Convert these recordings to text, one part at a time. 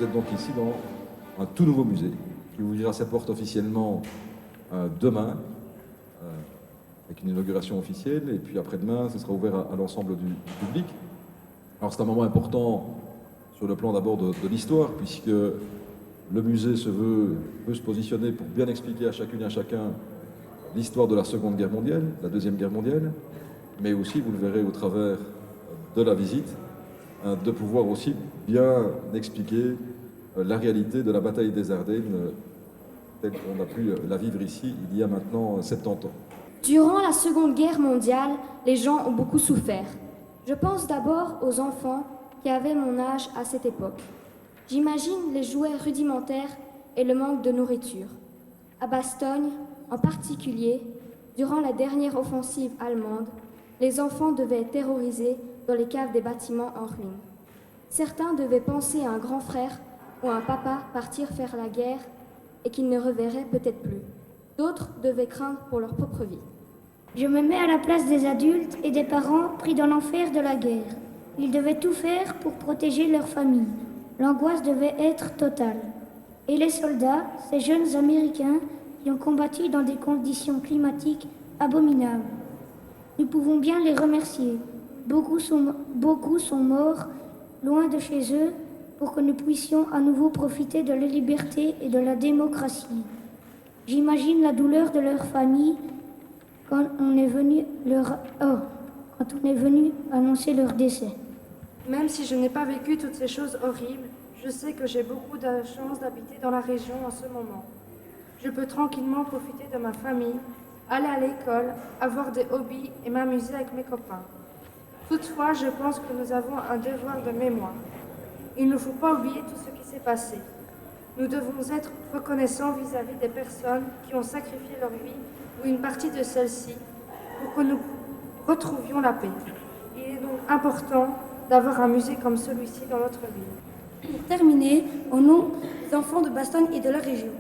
êtes donc ici dans un tout nouveau musée qui ouvrira ses portes officiellement demain, avec une inauguration officielle, et puis après-demain, ce sera ouvert à l'ensemble du public. Alors c'est un moment important sur le plan d'abord de l'histoire, puisque le musée veut se positionner pour bien expliquer à chacune et à chacun l'histoire de la Seconde Guerre mondiale, la Deuxième Guerre mondiale, mais aussi, vous le verrez au travers de la visite, de pouvoir aussi bien expliquer la réalité de la bataille des Ardennes telle qu'on a pu la vivre ici il y a maintenant 70 ans. Durant la Seconde Guerre mondiale, les gens ont beaucoup souffert. Je pense d'abord aux enfants qui avaient mon âge à cette époque. J'imagine les jouets rudimentaires et le manque de nourriture. À Bastogne, en particulier, durant la dernière offensive allemande, les enfants devaient être terrorisés dans les caves des bâtiments en ruine. Certains devaient penser à un grand frère ou à un papa partir faire la guerre et qu'ils ne reverraient peut-être plus. D'autres devaient craindre pour leur propre vie. Je me mets à la place des adultes et des parents pris dans l'enfer de la guerre. Ils devaient tout faire pour protéger leur famille. L'angoisse devait être totale. Et les soldats, ces jeunes Américains qui ont combattu dans des conditions climatiques abominables. Nous pouvons bien les remercier. Beaucoup sont morts, loin de chez eux, pour que nous puissions à nouveau profiter de la liberté et de la démocratie. J'imagine la douleur de leur famille quand on est venu annoncer leur décès. Même si je n'ai pas vécu toutes ces choses horribles, je sais que j'ai beaucoup de chance d'habiter dans la région en ce moment. Je peux tranquillement profiter de ma famille, aller à l'école, avoir des hobbies et m'amuser avec mes copains. Toutefois, je pense que nous avons un devoir de mémoire. Il ne faut pas oublier tout ce qui s'est passé. Nous devons être reconnaissants vis-à-vis des personnes qui ont sacrifié leur vie ou une partie de celle-ci pour que nous retrouvions la paix. Il est donc important d'avoir un musée comme celui-ci dans notre ville. Pour terminer, au nom des enfants de Bastogne et de la région,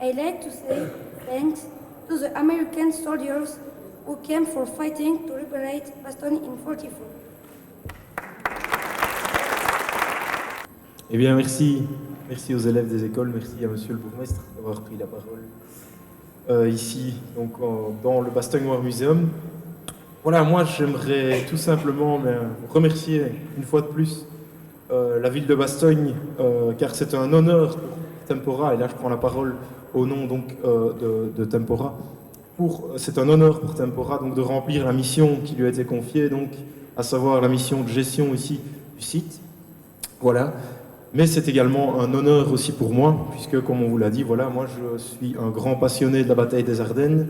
I'd like to say thanks to the American soldiers who came for fighting to liberate Bastogne in 1944. Eh bien, merci. Merci aux élèves des écoles, merci à monsieur le bourgmestre d'avoir pris la parole ici, donc, dans le Bastogne War Museum. Voilà, moi j'aimerais tout simplement remercier une fois de plus la ville de Bastogne, car c'est un honneur pour Tempora, et là je prends la parole au nom donc, de Tempora. C'est un honneur pour Tempora donc, de remplir la mission qui lui a été confiée, donc, à savoir la mission de gestion ici du site. Voilà. Mais c'est également un honneur aussi pour moi, puisque, comme on vous l'a dit, voilà, moi je suis un grand passionné de la bataille des Ardennes,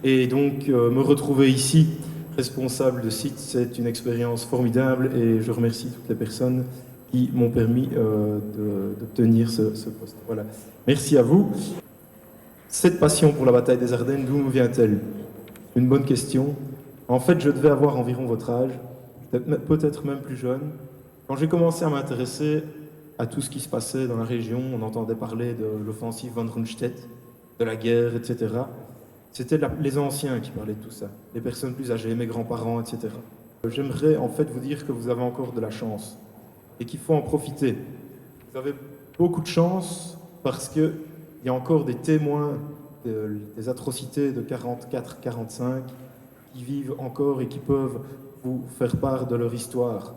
et donc me retrouver ici, responsable de site, c'est une expérience formidable, et je remercie toutes les personnes qui m'ont permis d'obtenir ce poste. Voilà. Merci à vous. Cette passion pour la bataille des Ardennes, d'où vient-elle? Une bonne question. En fait, je devais avoir environ votre âge, peut-être même plus jeune, quand j'ai commencé à m'intéresser à tout ce qui se passait dans la région. On entendait parler de l'offensive von Rundstedt, de la guerre, etc. C'était les anciens qui parlaient de tout ça, les personnes plus âgées, mes grands-parents, etc. J'aimerais en fait vous dire que vous avez encore de la chance et qu'il faut en profiter. Vous avez beaucoup de chance parce qu'il y a encore des témoins des atrocités de 44-45 qui vivent encore et qui peuvent vous faire part de leur histoire.